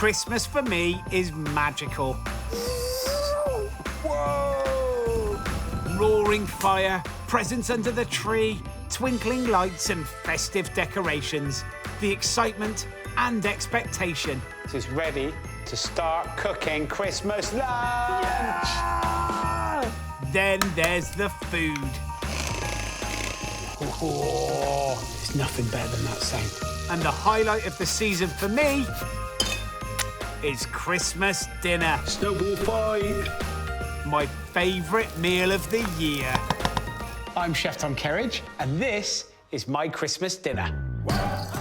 Christmas for me is magical. Whoa! Roaring fire, presents under the tree, twinkling lights and festive decorations. The excitement and expectation. This is ready to start cooking Christmas lunch. Yeah! Then there's the food. Oh, there's nothing better than that sound. And the highlight of the season for me is Christmas dinner. Snowball fight. My favourite meal of the year. I'm Chef Tom Kerridge, and this is my Christmas dinner.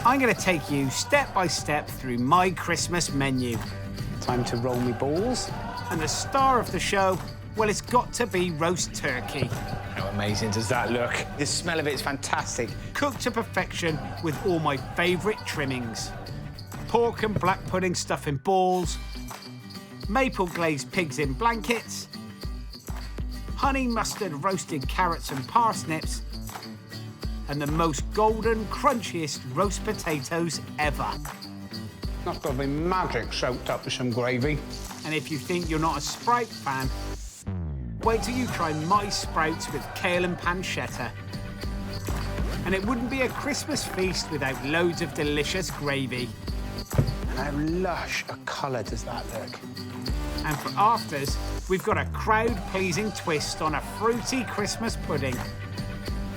I'm going to take you step by step through my Christmas menu. Time to roll me balls. And the star of the show, well, it's got to be roast turkey. How amazing does that look? The smell of it is fantastic. Cooked to perfection with all my favourite trimmings. Pork and black pudding stuff in balls, maple glazed pigs in blankets, honey mustard roasted carrots and parsnips, and the most golden, crunchiest roast potatoes ever. That's got to be magic soaked up with some gravy. And if you think you're not a sprout fan, wait till you try my sprouts with kale and pancetta. And it wouldn't be a Christmas feast without loads of delicious gravy. And how lush a colour does that look? And for afters, we've got a crowd-pleasing twist on a fruity Christmas pudding.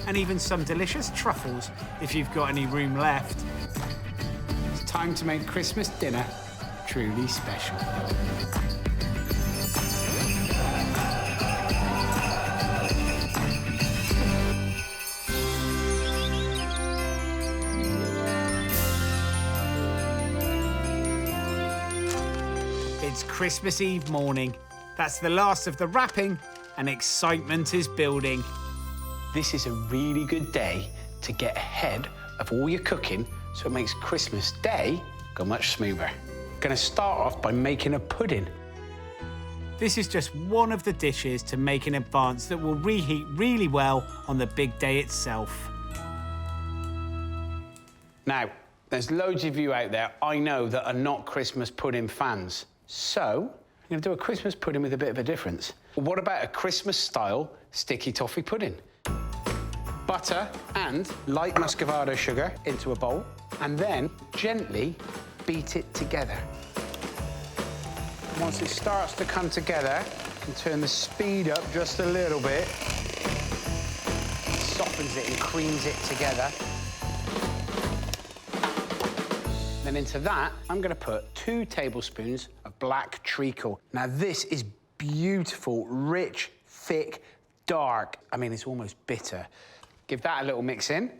And even some delicious truffles, if you've got any room left. It's time to make Christmas dinner truly special. It's Christmas Eve morning. That's the last of the wrapping, and excitement is building. This is a really good day to get ahead of all your cooking, so it makes Christmas Day go much smoother. Gonna start off by making a pudding. This is just one of the dishes to make in advance that will reheat really well on the big day itself. Now, there's loads of you out there I know that are not Christmas pudding fans. So, I'm gonna do a Christmas pudding with a bit of a difference. What about a Christmas-style sticky toffee pudding? Butter and light muscovado sugar into a bowl, and then gently beat it together. Once it starts to come together, you can turn the speed up just a little bit. It softens it and creams it together. Then into that, I'm gonna put 2 tablespoons of black treacle. Now this is beautiful, rich, thick, dark. I mean, it's almost bitter. Give that a little mix in.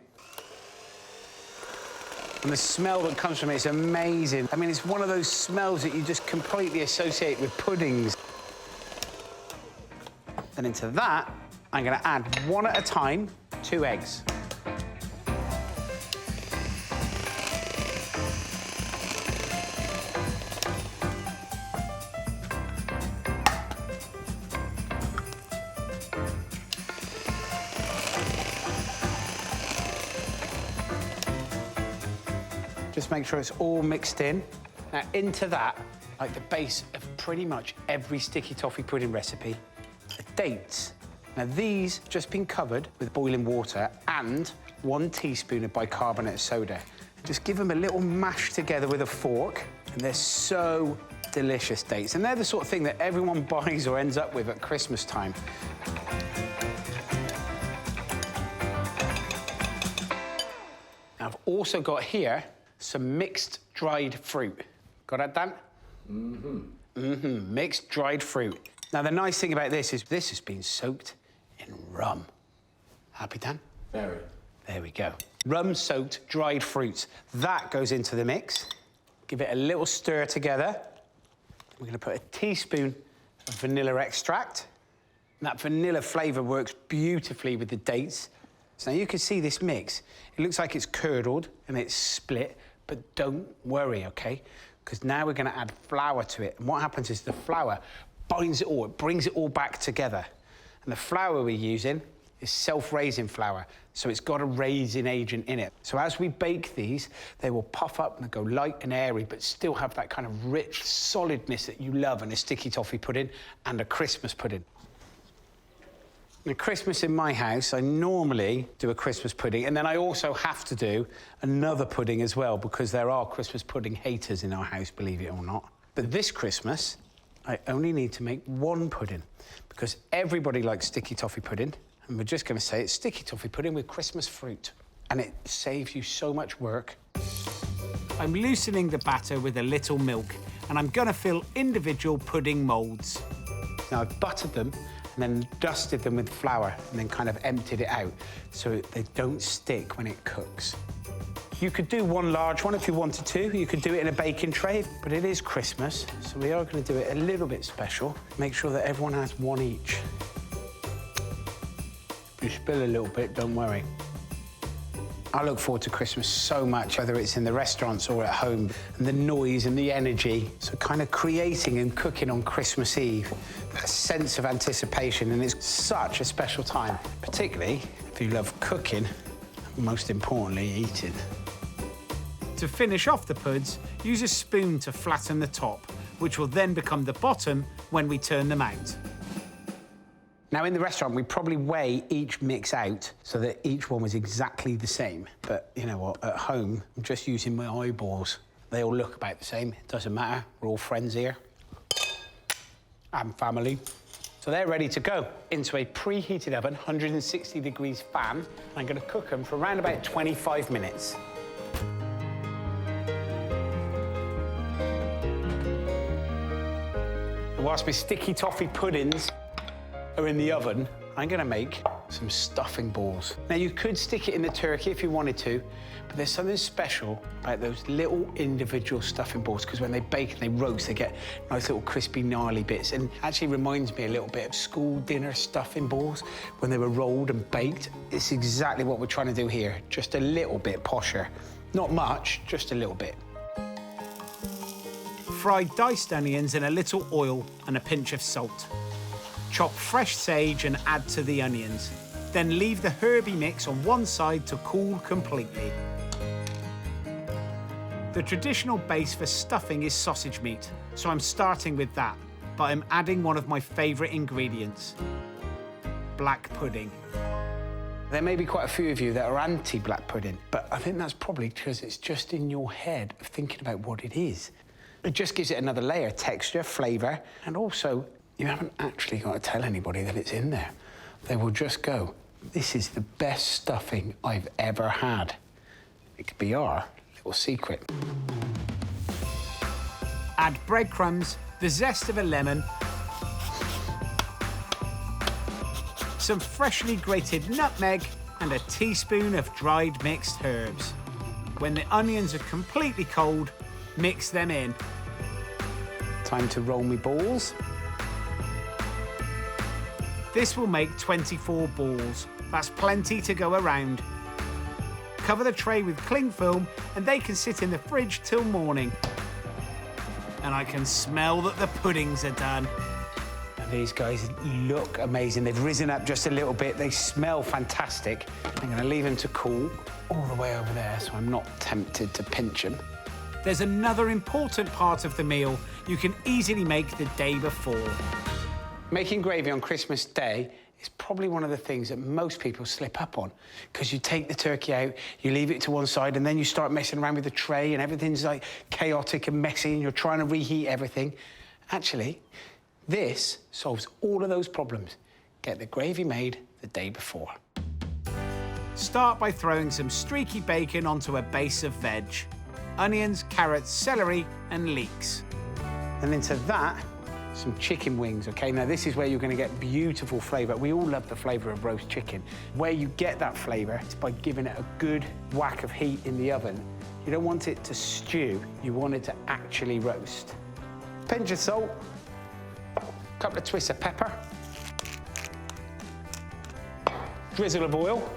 And the smell that comes from it is amazing. I mean, it's one of those smells that you just completely associate with puddings. Then into that, I'm gonna add 1 at a time, 2 eggs. Just make sure it's all mixed in. Now, into that, like the base of pretty much every sticky toffee pudding recipe, are dates. Now, these have just been covered with boiling water and 1 teaspoon of bicarbonate of soda. Just give them a little mash together with a fork, and they're so delicious, dates. And they're the sort of thing that everyone buys or ends up with at Christmas time. Now, I've also got here some mixed dried fruit. Got that, Dan? Mixed dried fruit. Now, the nice thing about this is this has been soaked in rum. Happy, Dan? Very. There we go. Rum-soaked dried fruits. That goes into the mix. Give it a little stir together. We're gonna put a teaspoon of vanilla extract. And that vanilla flavour works beautifully with the dates. So now you can see this mix. It looks like it's curdled and it's split, but don't worry, okay? Because now we're gonna add flour to it. And what happens is the flour binds it all, it brings it all back together. And the flour we're using is self-raising flour, so it's got a raising agent in it. So as we bake these, they will puff up and go light and airy, but still have that kind of rich solidness that you love in a sticky toffee pudding and a Christmas pudding. At Christmas in my house, I normally do a Christmas pudding, and then I also have to do another pudding as well, because there are Christmas pudding haters in our house, believe it or not. But this Christmas, I only need to make one pudding, because everybody likes sticky toffee pudding, and we're just going to say it's sticky toffee pudding with Christmas fruit, and it saves you so much work. I'm loosening the batter with a little milk, and I'm going to fill individual pudding moulds. Now, I've buttered them and then dusted them with flour and then kind of emptied it out so they don't stick when it cooks. You could do one large one if you wanted to. You could do it in a baking tray, but it is Christmas, so we are going to do it a little bit special. Make sure that everyone has one each. If you spill a little bit, don't worry. I look forward to Christmas so much, whether it's in the restaurants or at home, and the noise and the energy. So kind of creating and cooking on Christmas Eve, that sense of anticipation, and it's such a special time, particularly if you love cooking, most importantly, eating. To finish off the puds, use a spoon to flatten the top, which will then become the bottom when we turn them out. Now, in the restaurant, we probably weigh each mix out so that each one was exactly the same. But you know what? At home, I'm just using my eyeballs. They all look about the same. It doesn't matter. We're all friends here. And family. So they're ready to go into a preheated oven, 160 degrees fan. I'm going to cook them for around about 25 minutes. Whilst my sticky toffee puddings are in the oven, I'm going to make some stuffing balls. Now, you could stick it in the turkey if you wanted to, but there's something special about those little individual stuffing balls, because when they bake and they roast, they get nice little crispy, gnarly bits, and actually reminds me a little bit of school dinner stuffing balls when they were rolled and baked. It's exactly what we're trying to do here, just a little bit posher. Not much, just a little bit. Fry diced onions in a little oil and a pinch of salt. Chop fresh sage and add to the onions. Then leave the herby mix on one side to cool completely. The traditional base for stuffing is sausage meat, so I'm starting with that, but I'm adding one of my favourite ingredients, black pudding. There may be quite a few of you that are anti-black pudding, but I think that's probably because it's just in your head of thinking about what it is. It just gives it another layer, texture, flavour, and also you haven't actually got to tell anybody that it's in there. They will just go, this is the best stuffing I've ever had. It could be our little secret. Add breadcrumbs, the zest of a lemon, some freshly grated nutmeg, and a teaspoon of dried mixed herbs. When the onions are completely cold, mix them in. Time to roll me balls. This will make 24 balls. That's plenty to go around. Cover the tray with cling film and they can sit in the fridge till morning. And I can smell that the puddings are done. And these guys look amazing. They've risen up just a little bit. They smell fantastic. I'm going to leave them to cool all the way over there so I'm not tempted to pinch them. There's another important part of the meal you can easily make the day before. Making gravy on Christmas Day is probably one of the things that most people slip up on, because you take the turkey out, you leave it to one side, and then you start messing around with the tray, and everything's like chaotic and messy, and you're trying to reheat everything. Actually, this solves all of those problems. Get the gravy made the day before. Start by throwing some streaky bacon onto a base of veg. Onions, carrots, celery, and leeks. And into that, some chicken wings, OK? Now, this is where you're going to get beautiful flavour. We all love the flavour of roast chicken. Where you get that flavour is by giving it a good whack of heat in the oven. You don't want it to stew, you want it to actually roast. Pinch of salt, a couple of twists of pepper, drizzle of oil.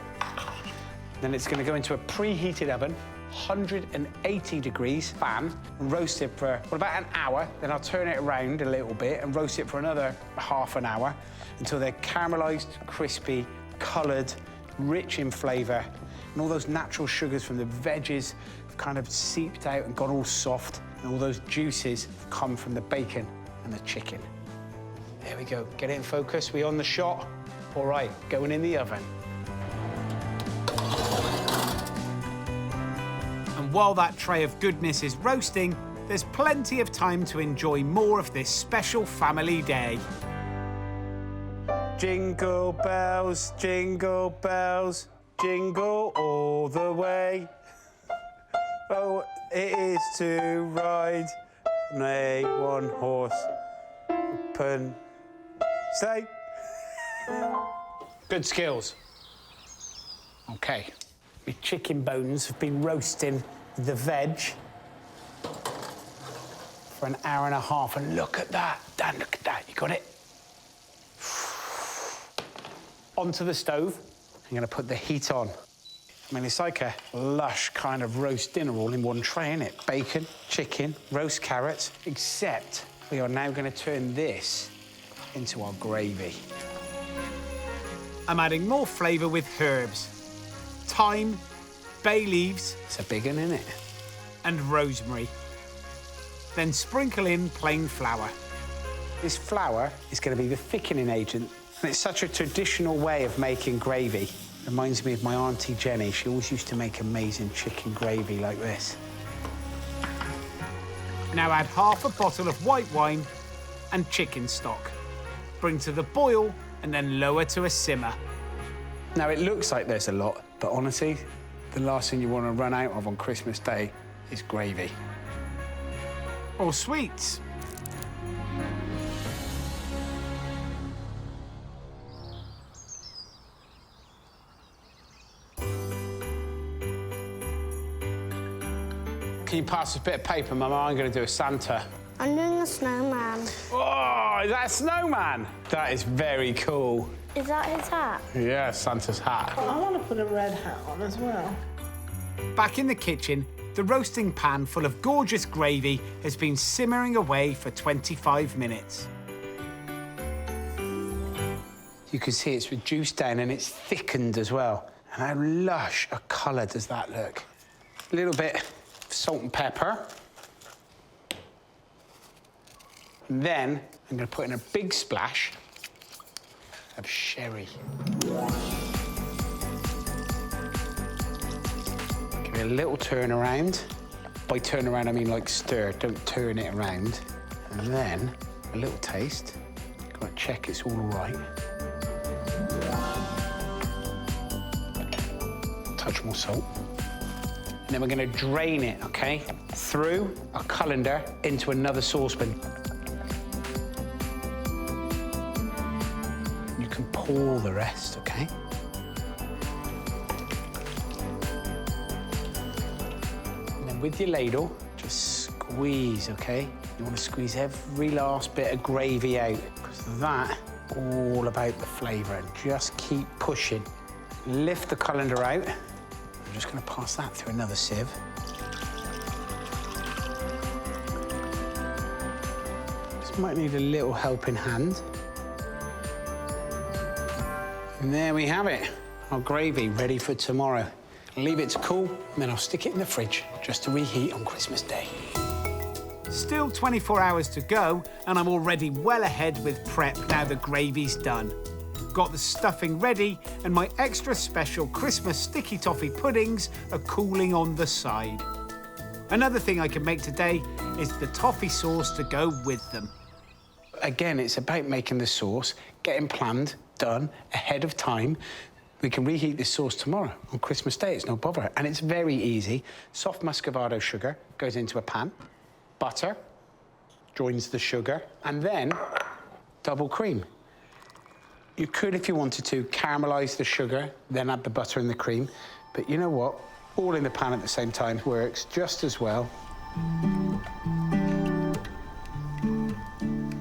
Then it's going to go into a preheated oven, 180 degrees fan, and roast it for about an hour. Then I'll turn it around a little bit and roast it for another half an hour until they're caramelised, crispy, coloured, rich in flavour, and all those natural sugars from the veggies have kind of seeped out and gone all soft, and all those juices come from the bacon and the chicken. There we go. Get it in focus. We on the shot? All right, going in the oven. And while that tray of goodness is roasting, there's plenty of time to enjoy more of this special family day. Jingle bells, jingle all the way. Oh, it is to ride on a one-horse open sleigh. Good skills. OK. My chicken bones have been roasting the veg for an hour and a half, and look at that. Dan, look at that. You got it? Onto the stove. I'm going to put the heat on. I mean, it's like a lush kind of roast dinner all in one tray, isn't it? Bacon, chicken, roast carrots, except we are now going to turn this into our gravy. I'm adding more flavour with herbs. Thyme, bay leaves. It's a big one, isn't it? And rosemary. Then sprinkle in plain flour. This flour is going to be the thickening agent, and it's such a traditional way of making gravy. Reminds me of my Auntie Jenny. She always used to make amazing chicken gravy like this. Now add half a bottle of white wine and chicken stock. Bring to the boil and then lower to a simmer. Now, it looks like there's a lot, but honestly, the last thing you want to run out of on Christmas Day is gravy. Or sweets. Can you pass us a bit of paper, Mama? I'm going to do a Santa. I'm doing a snowman. Oh, is that a snowman? That is very cool. Is that his hat? Yeah, Santa's hat. I want to put a red hat on as well. Back in the kitchen, the roasting pan full of gorgeous gravy has been simmering away for 25 minutes. You can see it's reduced down and it's thickened as well. And how lush a colour does that look? A little bit of salt and pepper. And then I'm going to put in a big splash of sherry. Give it a little turn around. By turn around, I mean like stir, don't turn it around. And then a little taste. Got to check it's all right. Touch more salt. And then we're going to drain it, OK? Through a colander into another saucepan. You can pour the rest, OK? And then with your ladle, just squeeze, OK? You want to squeeze every last bit of gravy out, because that's all about the flavour. And just keep pushing. Lift the colander out. I'm just going to pass that through another sieve. This might need a little helping hand. And there we have it, our gravy ready for tomorrow. I'll leave it to cool, and then I'll stick it in the fridge just to reheat on Christmas Day. Still 24 hours to go, and I'm already well ahead with prep now the gravy's done. Got the stuffing ready, and my extra special Christmas sticky toffee puddings are cooling on the side. Another thing I can make today is the toffee sauce to go with them. Again, it's about making the sauce, getting planned, done, ahead of time. We can reheat this sauce tomorrow on Christmas Day, it's no bother. And it's very easy. Soft muscovado sugar goes into a pan, butter joins the sugar, and then double cream. You could, if you wanted to, caramelise the sugar, then add the butter and the cream. But you know what? All in the pan at the same time works just as well.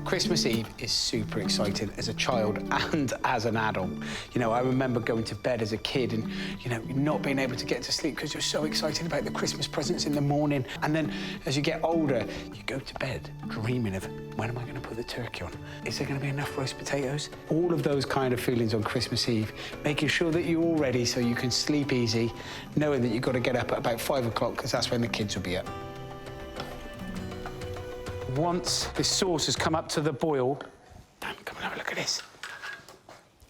Christmas Eve is super exciting as a child and as an adult. You know, I remember going to bed as a kid and, you know, not being able to get to sleep because you're so excited about the Christmas presents in the morning. And then as you get older, you go to bed dreaming of, when am I going to put the turkey on? Is there going to be enough roast potatoes? All of those kind of feelings on Christmas Eve, making sure that you're all ready so you can sleep easy, knowing that you've got to get up at about 5 o'clock because that's when the kids will be up. Once this sauce has come up to the boil, come and have a look at this.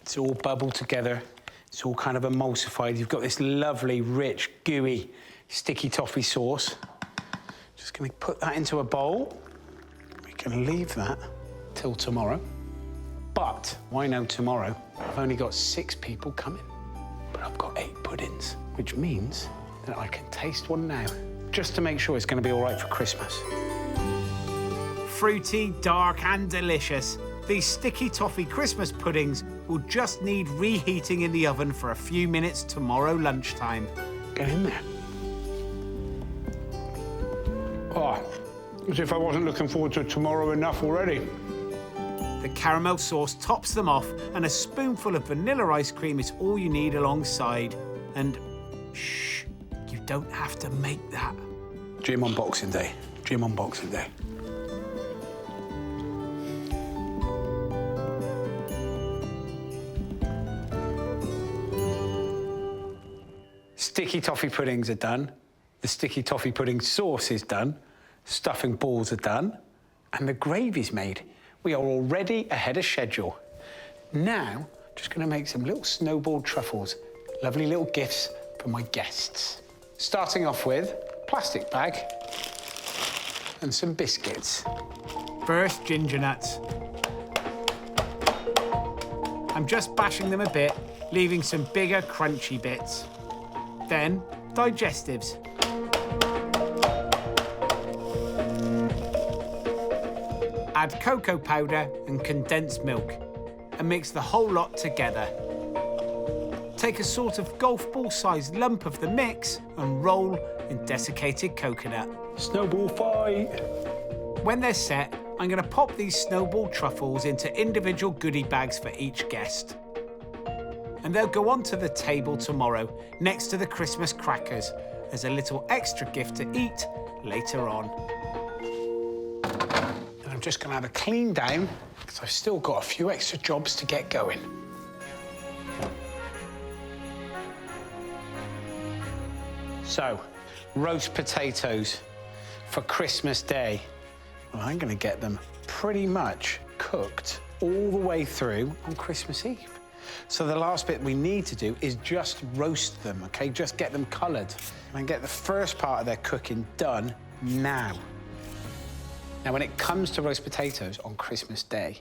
It's all bubbled together. It's all kind of emulsified. You've got this lovely, rich, gooey, sticky toffee sauce. Just going to put that into a bowl. We can leave that till tomorrow. But why no tomorrow? I've only got 6 people coming, but I've got 8 puddings, which means that I can taste one now, just to make sure it's going to be all right for Christmas. Fruity, dark and delicious, these sticky toffee Christmas puddings will just need reheating in the oven for a few minutes tomorrow lunchtime. Get in there. Oh, as if I wasn't looking forward to tomorrow enough already. The caramel sauce tops them off, and a spoonful of vanilla ice cream is all you need alongside. And shh, you don't have to make that. Gym on Boxing Day. Gym on Boxing Day. Sticky toffee puddings are done. The sticky toffee pudding sauce is done. Stuffing balls are done. And the gravy's made. We are already ahead of schedule. Now, just going to make some little snowball truffles. Lovely little gifts for my guests. Starting off with plastic bag and some biscuits. First, ginger nuts. I'm just bashing them a bit, leaving some bigger, crunchy bits. Then, digestives. Add cocoa powder and condensed milk and mix the whole lot together. Take a sort of golf ball-sized lump of the mix and roll in desiccated coconut. Snowball fight. When they're set, I'm going to pop these snowball truffles into individual goodie bags for each guest. And they'll go onto the table tomorrow next to the Christmas crackers as a little extra gift to eat later on. And I'm just going to have a clean down because I've still got a few extra jobs to get going. So, roast potatoes for Christmas Day. Well, I'm going to get them pretty much cooked all the way through on Christmas Eve. So the last bit we need to do is just roast them, OK? Just get them coloured and get the first part of their cooking done now. Now, when it comes to roast potatoes on Christmas Day,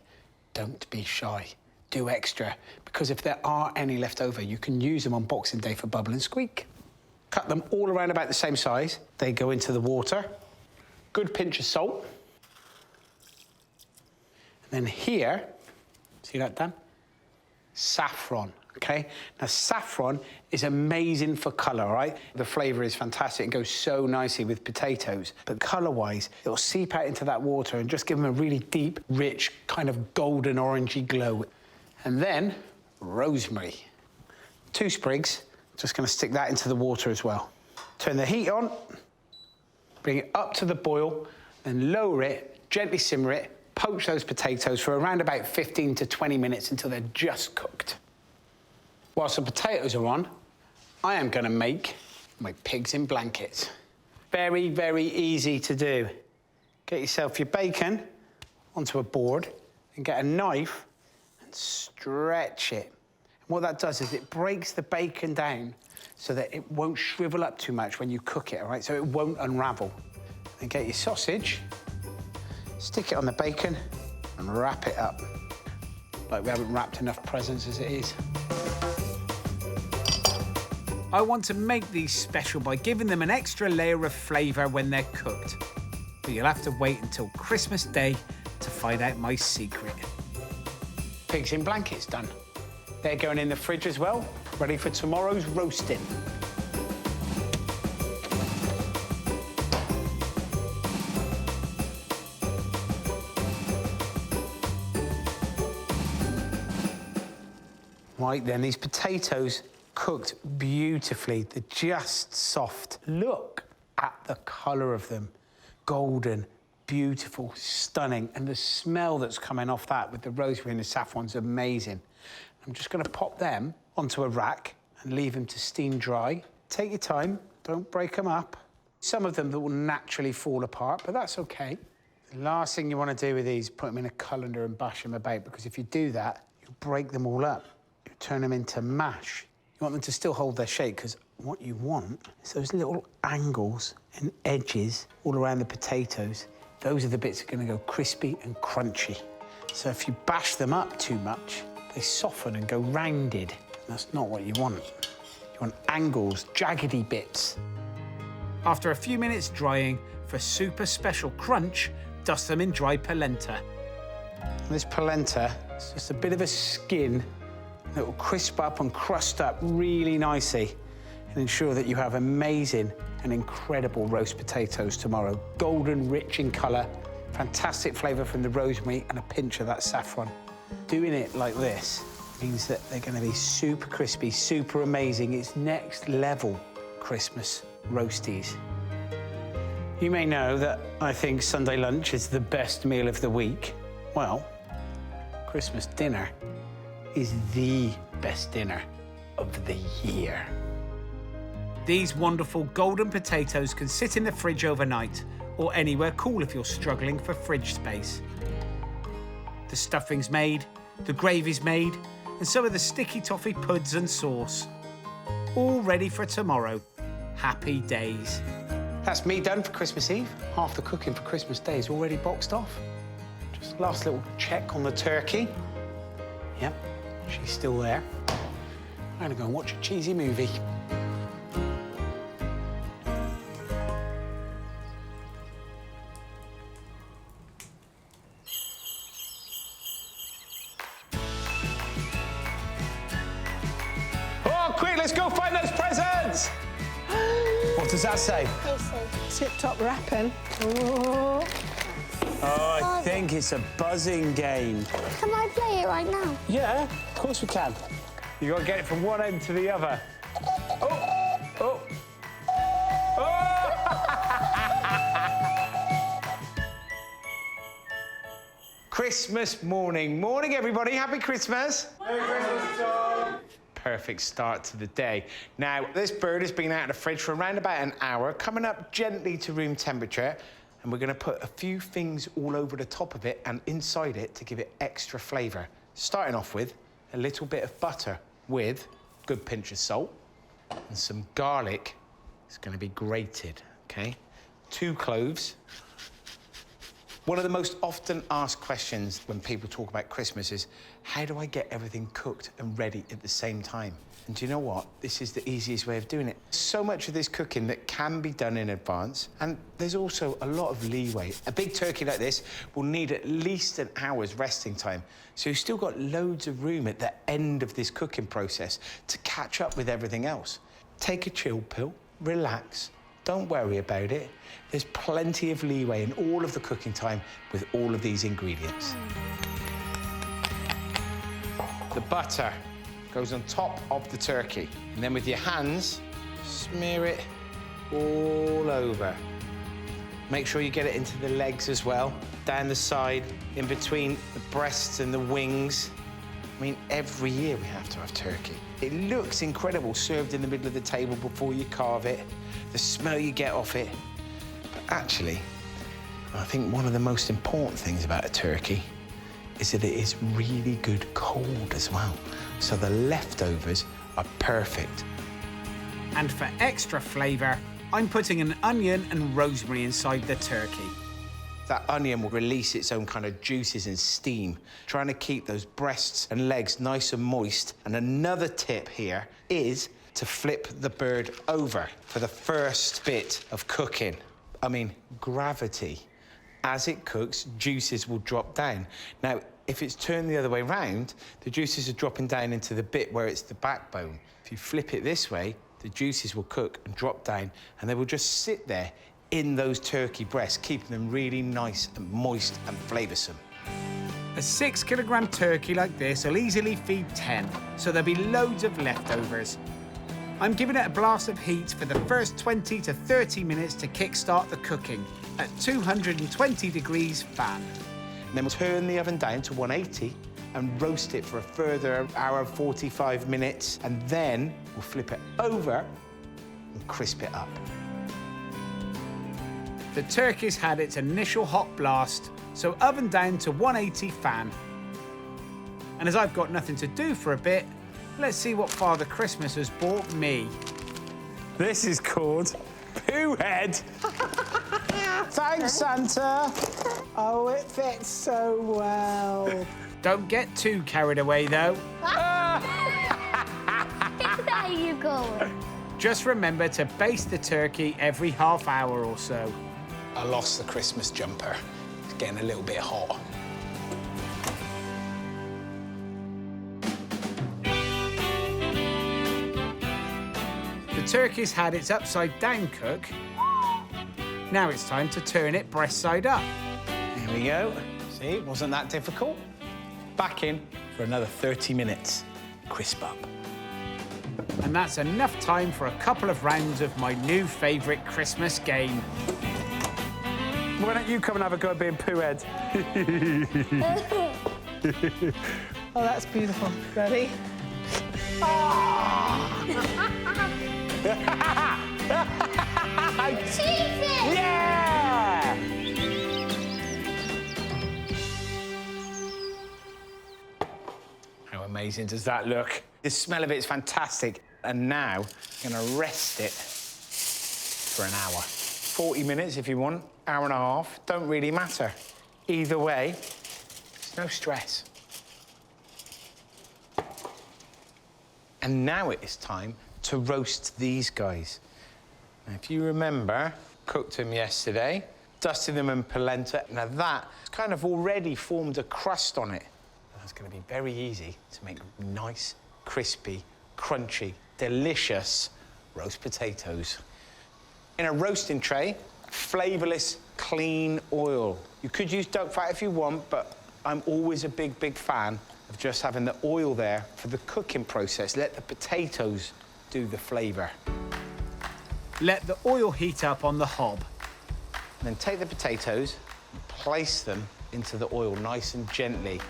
don't be shy. Do extra, because if there are any left over, you can use them on Boxing Day for bubble and squeak. Cut them all around about the same size. They go into the water. Good pinch of salt. And then here, see that, Dan? Saffron, OK? Now, saffron is amazing for colour, all right? The flavour is fantastic and goes so nicely with potatoes. But colour-wise, it'll seep out into that water and just give them a really deep, rich, kind of golden orangey glow. And then, rosemary. 2 sprigs. Just going to stick that into the water as well. Turn the heat on, bring it up to the boil, then lower it, gently simmer it, poach those potatoes for around about 15 to 20 minutes until they're just cooked. Whilst the potatoes are on, I am going to make my pigs in blankets. Very, very easy to do. Get yourself your bacon onto a board and get a knife and stretch it. And what that does is it breaks the bacon down so that it won't shrivel up too much when you cook it, all right? So it won't unravel. Then get your sausage, stick it on the bacon and wrap it up. Like we haven't wrapped enough presents as it is. I want to make these special by giving them an extra layer of flavour when they're cooked. But you'll have to wait until Christmas Day to find out my secret. Pigs in blankets done. They're going in the fridge as well, ready for tomorrow's roasting. Right then, these potatoes cooked beautifully. They're just soft. Look at the colour of them. Golden, beautiful, stunning. And the smell that's coming off that with the rosemary and the saffron's amazing. I'm just going to pop them onto a rack and leave them to steam dry. Take your time, don't break them up. Some of them that will naturally fall apart, but that's okay. The last thing you want to do with these is put them in a colander and bash them about, because if you do that, you break them all up. You turn them into mash. You want them to still hold their shape, because what you want is those little angles and edges all around the potatoes. Those are the bits that are going to go crispy and crunchy. So if you bash them up too much, they soften and go rounded. That's not what you want. You want angles, jaggedy bits. After a few minutes drying, for super special crunch, dust them in dry polenta. And this polenta is just a bit of a skin that will crisp up and crust up really nicely and ensure that you have amazing and incredible roast potatoes tomorrow. Golden, rich in colour, fantastic flavour from the rosemary and a pinch of that saffron. Doing it like this means that they're going to be super crispy, super amazing. It's next level Christmas roasties. You may know that I think Sunday lunch is the best meal of the week. Well, Christmas dinner is the best dinner of the year. These wonderful golden potatoes can sit in the fridge overnight, or anywhere cool if you're struggling for fridge space. The stuffing's made, the gravy's made, and so are the sticky toffee puds and sauce. All ready for tomorrow. Happy days. That's me done for Christmas Eve. Half the cooking for Christmas Day is already boxed off. Just last little check on the turkey. Yep, she's still there. I'm gonna go and watch a cheesy movie. Oh, quick, let's go find those presents! What does that say? Tip-top wrapping. Oh. Oh, I think it's a buzzing game. Can I play it right now? Yeah, of course we can. You got to get it from one end to the other. Oh, oh, oh! Christmas morning. Morning, everybody. Happy Christmas. Merry Christmas, Tom. Perfect start to the day. Now, this bird has been out of the fridge for around about an hour, coming up gently to room temperature, and we're going to put a few things all over the top of it and inside it to give it extra flavour. Starting off with a little bit of butter with a good pinch of salt and some garlic. It's going to be grated, OK? 2 cloves. One of the most often asked questions when people talk about Christmas is, how do I get everything cooked and ready at the same time? And do you know what? This is the easiest way of doing it. So much of this cooking that can be done in advance, and there's also a lot of leeway. A big turkey like this will need at least an hour's resting time. So you've still got loads of room at the end of this cooking process to catch up with everything else. Take a chill pill, relax. Don't worry about it. There's plenty of leeway in all of the cooking time with all of these ingredients. The butter goes on top of the turkey. And then with your hands, smear it all over. Make sure you get it into the legs as well, down the side, in between the breasts and the wings. I mean, every year we have to have turkey. It looks incredible served in the middle of the table before you carve it, the smell you get off it. But actually, I think one of the most important things about a turkey is that it is really good cold as well. So the leftovers are perfect. And for extra flavour, I'm putting an onion and rosemary inside the turkey. That onion will release its own kind of juices and steam, trying to keep those breasts and legs nice and moist. And another tip here is to flip the bird over for the first bit of cooking. I mean, gravity. As it cooks, juices will drop down. Now, if it's turned the other way round, the juices are dropping down into the bit where it's the backbone. If you flip it this way, the juices will cook and drop down, and they will just sit there in those turkey breasts, keeping them really nice and moist and flavoursome. A 6 kilogram turkey like this will easily feed 10, so there'll be loads of leftovers. I'm giving it a blast of heat for the first 20 to 30 minutes to kickstart the cooking at 220 degrees fan. Then we'll turn the oven down to 180 and roast it for a further hour, 45 minutes, and then we'll flip it over and crisp it up. The turkey's had its initial hot blast, so oven down to 180 fan. And as I've got nothing to do for a bit, let's see what Father Christmas has bought me. This is called Poo Head. Thanks, Santa. Oh, it fits so well. Don't get too carried away, though. There you go. Just remember to baste the turkey every half hour or so. I lost the Christmas jumper. It's getting a little bit hot. The turkey's had its upside down cook. Now it's time to turn it breast side up. Here we go. See, wasn't that difficult? Back in for another 30 minutes. Crisp up. And that's enough time for a couple of rounds of my new favourite Christmas game. Why don't you come and have a go at being Poo Head? Oh, that's beautiful. Ready? Cheese! Yeah! How amazing does that look? The smell of it is fantastic. And now, I'm gonna rest it for an hour. 40 minutes if you want, hour and a half, don't really matter. Either way, it's no stress. And now it is time to roast these guys. Now, if you remember, cooked them yesterday, dusted them in polenta. Now that's kind of already formed a crust on it. That's gonna be very easy to make nice, crispy, crunchy, delicious roast potatoes. In a roasting tray, flavourless, clean oil. You could use duck fat if you want, but I'm always a big, big fan of just having the oil there for the cooking process. Let the potatoes do the flavour. Let the oil heat up on the hob. Then take the potatoes and place them into the oil nice and gently.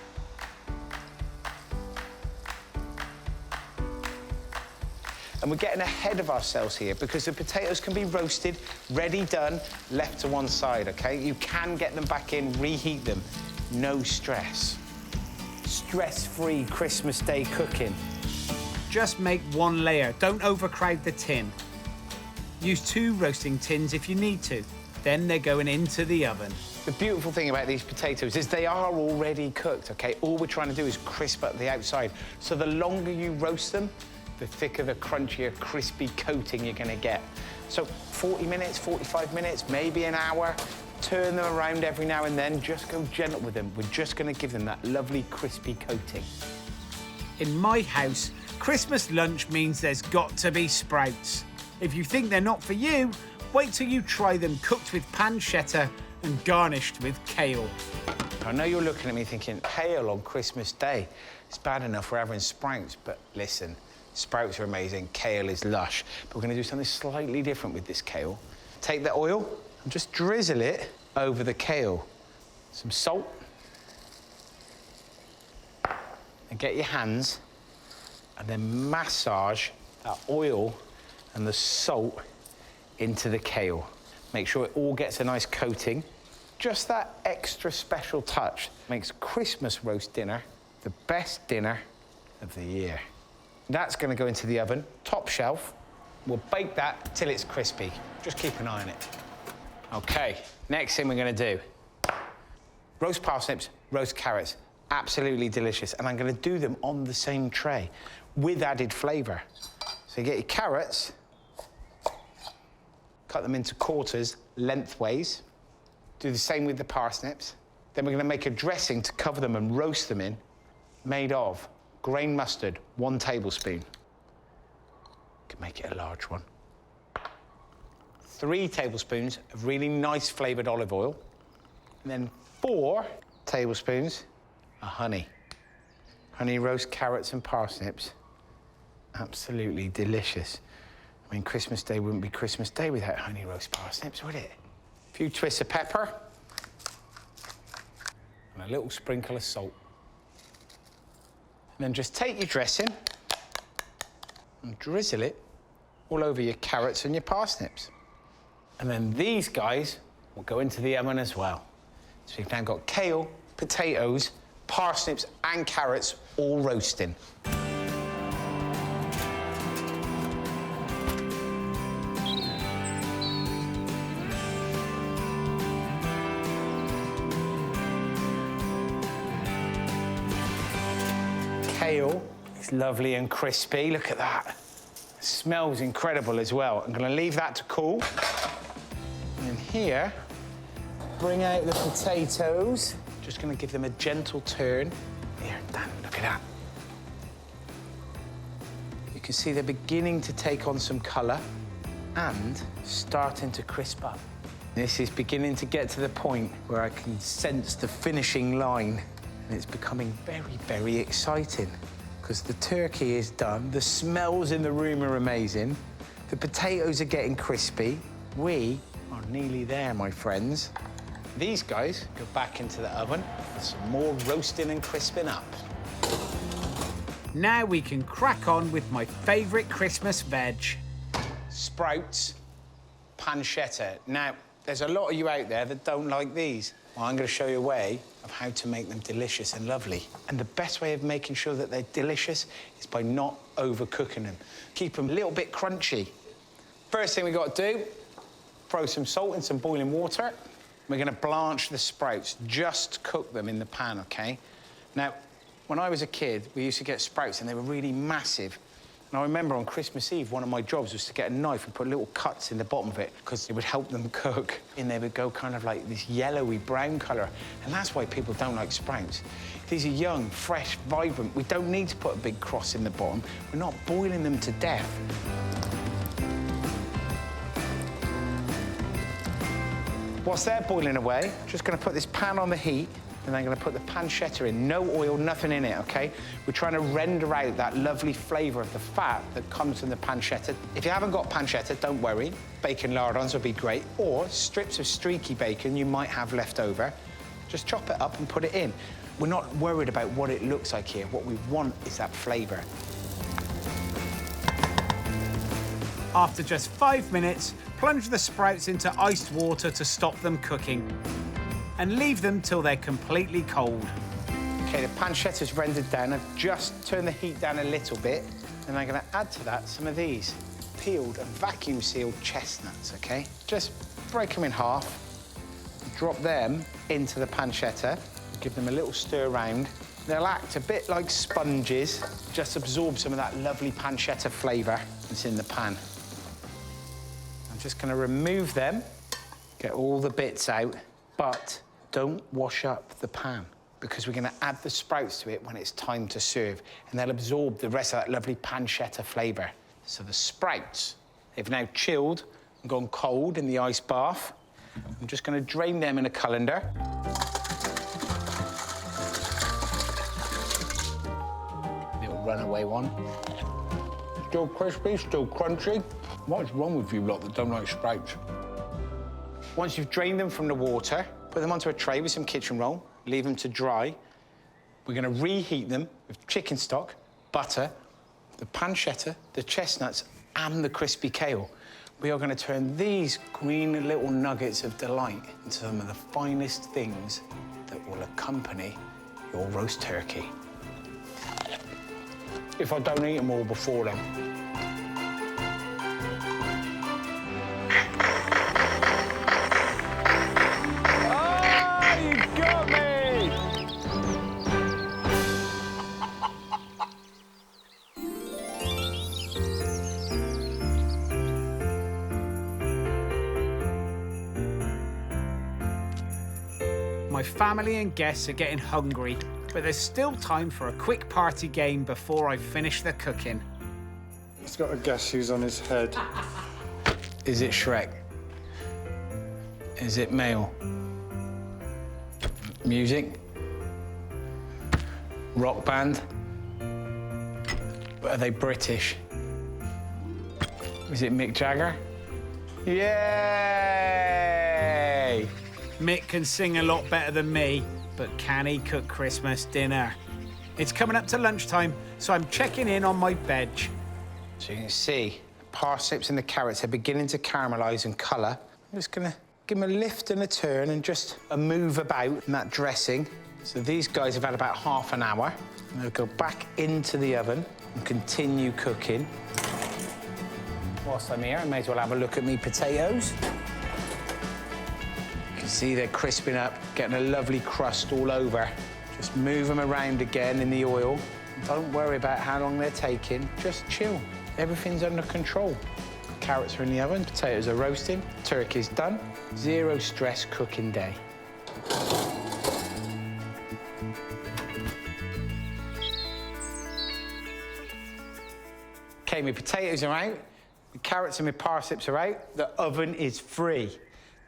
And we're getting ahead of ourselves here because the potatoes can be roasted, ready, done, left to one side, OK? You can get them back in, reheat them. No stress. Stress-free Christmas Day cooking. Just make one layer, don't overcrowd the tin. Use 2 roasting tins if you need to. Then they're going into the oven. The beautiful thing about these potatoes is they are already cooked, OK? All we're trying to do is crisp up the outside. So the longer you roast them, the thicker, the crunchier, crispy coating you're gonna get. So 40 minutes, 45 minutes, maybe an hour. Turn them around every now and then. Just go gentle with them. We're just gonna give them that lovely crispy coating. In my house, Christmas lunch means there's got to be sprouts. If you think they're not for you, wait till you try them cooked with pancetta and garnished with kale. I know you're looking at me thinking, kale on Christmas Day. It's bad enough we're having sprouts, but listen, sprouts are amazing, kale is lush. But we're gonna do something slightly different with this kale. Take the oil and just drizzle it over the kale. Some salt. And get your hands and then massage that oil and the salt into the kale. Make sure it all gets a nice coating. Just that extra special touch makes Christmas roast dinner the best dinner of the year. That's gonna go into the oven, top shelf. We'll bake that till it's crispy. Just keep an eye on it. Okay, next thing we're gonna do. Roast parsnips, roast carrots. Absolutely delicious. And I'm gonna do them on the same tray with added flavour. So you get your carrots, cut them into quarters lengthways. Do the same with the parsnips. Then we're gonna make a dressing to cover them and roast them in, made of grain mustard, 1 tablespoon. You can make it a large one. 3 tablespoons of really nice flavoured olive oil. And then 4 tablespoons are honey. Honey roast carrots and parsnips. Absolutely delicious. I mean, Christmas Day wouldn't be Christmas Day without honey roast parsnips, would it? A few twists of pepper. And a little sprinkle of salt. And then just take your dressing and drizzle it all over your carrots and your parsnips. And then these guys will go into the oven as well. So we've now got kale, potatoes, parsnips and carrots all roasting. Kale is lovely and crispy. Look at that. It smells incredible as well. I'm going to leave that to cool. And here, bring out the potatoes. Just going to give them a gentle turn. Here, Dan, look at that. You can see they're beginning to take on some colour and starting to crisp up. This is beginning to get to the point where I can sense the finishing line. And it's becoming very, very exciting because the turkey is done. The smells in the room are amazing. The potatoes are getting crispy. We are nearly there, my friends. These guys go back into the oven for some more roasting and crisping up. Now we can crack on with my favourite Christmas veg. Sprouts, pancetta. Now, there's a lot of you out there that don't like these. Well, I'm going to show you a way of how to make them delicious and lovely. And the best way of making sure that they're delicious is by not overcooking them. Keep them a little bit crunchy. First thing we got to do, throw some salt in some boiling water. We're going to blanch the sprouts, just cook them in the pan, OK? Now, when I was a kid, we used to get sprouts, and they were really massive. And I remember on Christmas Eve, one of my jobs was to get a knife and put little cuts in the bottom of it because it would help them cook. And they would go kind of like this yellowy brown colour. And that's why people don't like sprouts. These are young, fresh, vibrant. We don't need to put a big cross in the bottom. We're not boiling them to death. Whilst they're boiling away, just going to put this pan on the heat. And I'm going to put the pancetta in. No oil, nothing in it, OK? We're trying to render out that lovely flavour of the fat that comes from the pancetta. If you haven't got pancetta, don't worry. Bacon lardons would be great. Or strips of streaky bacon you might have left over. Just chop it up and put it in. We're not worried about what it looks like here. What we want is that flavour. After just 5 minutes, plunge the sprouts into iced water to stop them cooking. And leave them till they're completely cold. OK, the pancetta's rendered down. I've just turned the heat down a little bit. And I'm going to add to that some of these peeled and vacuum-sealed chestnuts, OK? Just break them in half, drop them into the pancetta, give them a little stir around. They'll act a bit like sponges, just absorb some of that lovely pancetta flavour that's in the pan. I'm just going to remove them, get all the bits out, but don't wash up the pan because we're going to add the sprouts to it when it's time to serve, and they'll absorb the rest of that lovely pancetta flavour. So the sprouts, they've now chilled and gone cold in the ice bath. I'm just going to drain them in a colander. Little runaway one. Still crispy, still crunchy. What's wrong with you lot that don't like sprouts? Once you've drained them from the water, put them onto a tray with some kitchen roll, leave them to dry. We're going to reheat them with chicken stock, butter, the pancetta, the chestnuts, and the crispy kale. We are going to turn these green little nuggets of delight into some of the finest things that will accompany your roast turkey. If I don't eat them all before then. My family and guests are getting hungry, but there's still time for a quick party game before I finish the cooking. He's got a guess who's on his head. Is it Shrek? Is it male? Music? rock band. But are they British? Is it Mick Jagger? Yay! Mick can sing a lot better than me, but can he cook Christmas dinner? It's coming up to lunchtime, so I'm checking in on my veg. So you can see the parsnips and the carrots are beginning to caramelise and colour. I'm just gonna give them a lift and a turn and just a move about in that dressing. So these guys have had about half an hour. I'm gonna go back into the oven and continue cooking. Whilst I'm here, I may as well have a look at me potatoes. You can see they're crisping up, getting a lovely crust all over. Just move them around again in the oil. Don't worry about how long they're taking, just chill. Everything's under control. Carrots are in the oven, potatoes are roasting, turkey's done. Zero stress cooking day. Okay, my potatoes are out, my carrots and my parsnips are out. The oven is free.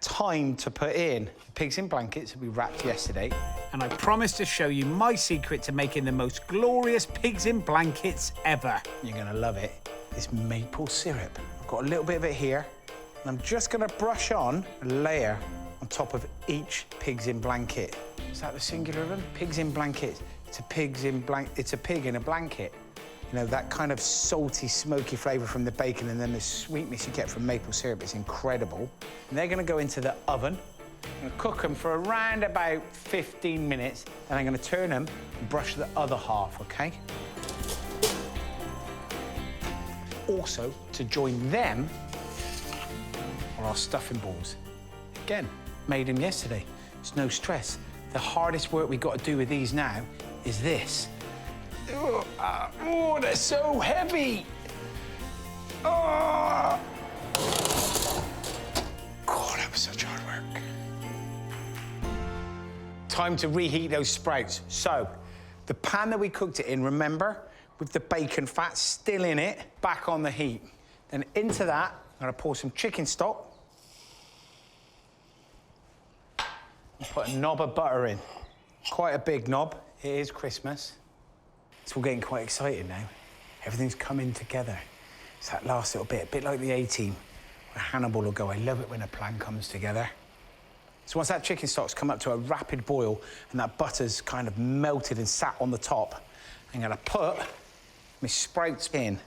Time to put in the pigs in blankets that we wrapped yesterday. And I promise to show you my secret to making the most glorious pigs in blankets ever. You're gonna love it. It's maple syrup. I've got a little bit of it here, and I'm just gonna brush on a layer on top of each pigs in blanket. Is that the singular of them? Pigs in blankets. It's a pig in a blanket. You know, that kind of salty, smoky flavour from the bacon and then the sweetness you get from maple syrup is incredible. And they're gonna go into the oven. I'm gonna cook them for around about 15 minutes, and I'm gonna turn them and brush the other half, okay? Also, to join them are our stuffing balls. Again, made them yesterday. It's no stress. The hardest work we've got to do with these now is this. Oh, they're so heavy. Oh. God, that was such hard work. Time to reheat those sprouts. So, the pan that we cooked it in, remember, with the bacon fat still in it, back on the heat. Then into that, I'm gonna pour some chicken stock and put a knob of butter in. Quite a big knob. It is Christmas. It's all getting quite exciting now. Everything's coming together. It's that last little bit, a bit like the A-Team, where Hannibal will go, I love it when a plan comes together. So once that chicken stock's come up to a rapid boil and that butter's kind of melted and sat on the top, I'm gonna put my sprouts in.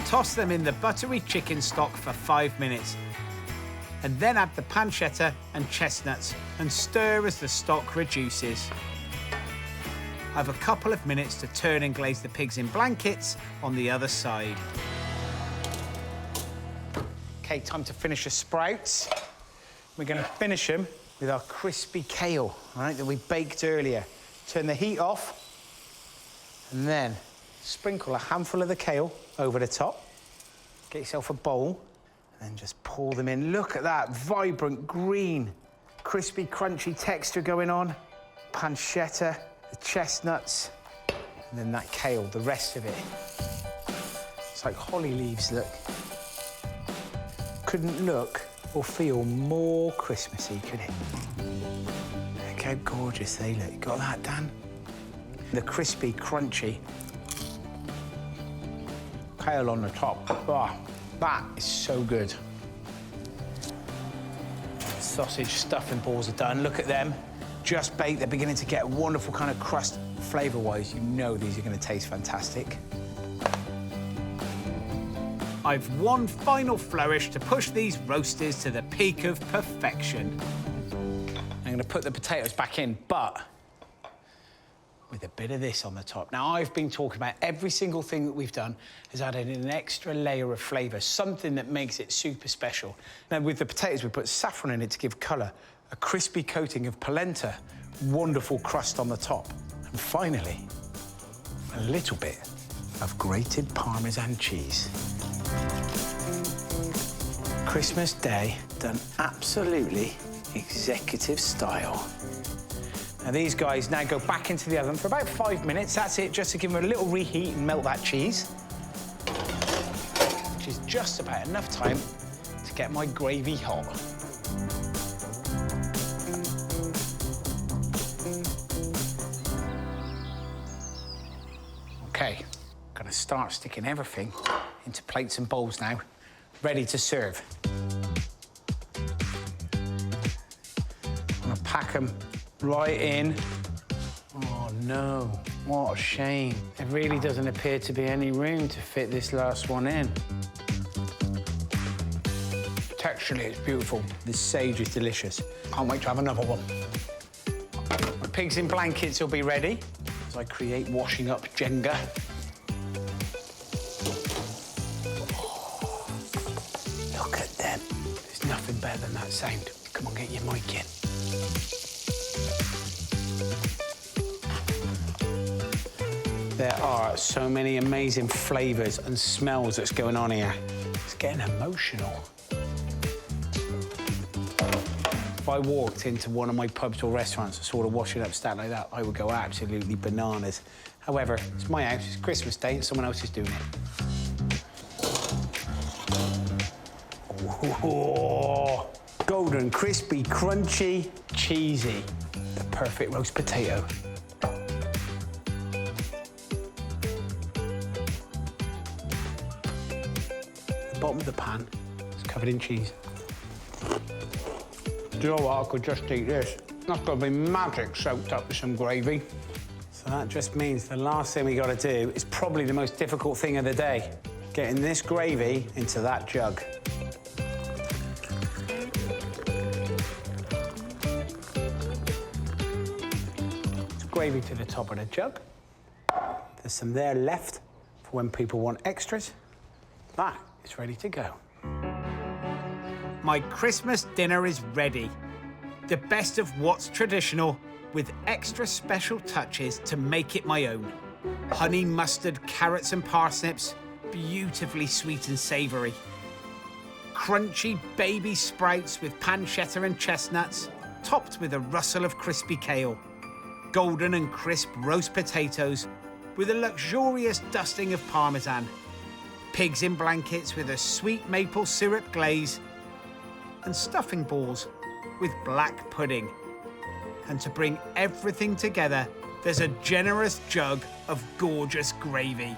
Toss them in the buttery chicken stock for 5 minutes. And then add the pancetta and chestnuts and stir as the stock reduces. Have a couple of minutes to turn and glaze the pigs in blankets on the other side. Okay, time to finish the sprouts. We're gonna finish them with our crispy kale, all right, that we baked earlier. Turn the heat off, and then sprinkle a handful of the kale over the top. Get yourself a bowl, and just pour them in. Look at that vibrant green, crispy, crunchy texture going on. Pancetta, the chestnuts, and then that kale, the rest of it. It's like holly leaves, look. Couldn't look or feel more Christmassy, could it? Look how gorgeous they look. Got that, Dan? The crispy, crunchy kale on the top. Oh, that is so good. Sausage stuffing balls are done. Look at them. Just baked. They're beginning to get a wonderful kind of crust. Flavour-wise, you know these are going to taste fantastic. I've one final flourish to push these roasters to the peak of perfection. I'm going to put the potatoes back in, but with a bit of this on the top. Now, I've been talking about every single thing that we've done has added an extra layer of flavour, something that makes it super special. Now, with the potatoes, we put saffron in it to give colour, a crispy coating of polenta, wonderful crust on the top, and finally, a little bit of grated Parmesan cheese. Christmas Day done absolutely executive style. Now these guys now go back into the oven for about 5 minutes. That's it, just to give them a little reheat and melt that cheese, which is just about enough time to get my gravy hot. start sticking everything into plates and bowls now, ready to serve. I'm gonna pack them right in. Oh no, what a shame. There really doesn't appear to be any room to fit this last one in. Texturally, it's beautiful. The sage is delicious. Can't wait to have another one. My pigs in blankets will be ready as I create washing up Jenga. Oh, look at them. There's nothing better than that sound. Come on, get your mic in. There are so many amazing flavours and smells that's going on here. It's getting emotional. If I walked into one of my pubs or restaurants and saw a washing up stand like that, I would go absolutely bananas. However, it's my house, it's Christmas Day, and someone else is doing it. Oh, golden, crispy, crunchy, cheesy. The perfect roast potato. The bottom of the pan is covered in cheese. Do you know what? I could just eat this. That's got to be magic soaked up with some gravy. So that just means the last thing we got to do is probably the most difficult thing of the day. Getting this gravy into that jug. It's gravy to the top of the jug. There's some there left for when people want extras. That is ready to go. My Christmas dinner is ready. The best of what's traditional with extra special touches to make it my own. Honey mustard, carrots and parsnips, beautifully sweet and savoury. Crunchy baby sprouts with pancetta and chestnuts, topped with a rustle of crispy kale. Golden and crisp roast potatoes with a luxurious dusting of parmesan. Pigs in blankets with a sweet maple syrup glaze, and stuffing balls with black pudding. And to bring everything together, there's a generous jug of gorgeous gravy.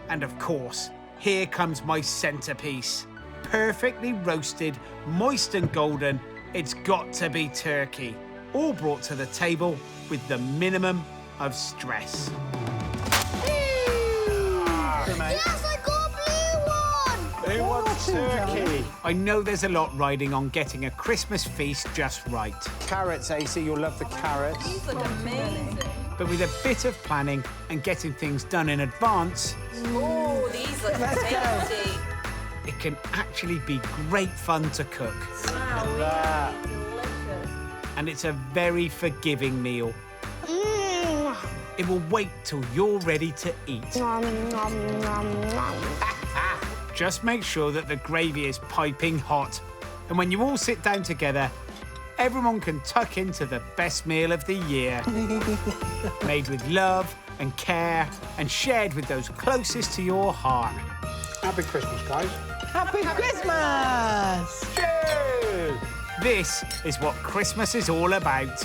And of course, here comes my centerpiece. Perfectly roasted, moist and golden, it's got to be turkey. All brought to the table with the minimum of stress. Yes, I got a blue one! Who wants turkey? I know there's a lot riding on getting a Christmas feast just right. Carrots, AC, you'll love the carrots. These look amazing. But with a bit of planning and getting things done in advance, Oh, these look tasty. it can actually be great fun to cook. Wow, That. delicious. And it's a very forgiving meal. Mmm. It will wait till you're ready to eat. Nom, nom, nom, nom. Just make sure that the gravy is piping hot. And when you all sit down together, everyone can tuck into the best meal of the year. Made with love and care and shared with those closest to your heart. Happy Christmas, guys. Happy Christmas! Cheers! This is what Christmas is all about.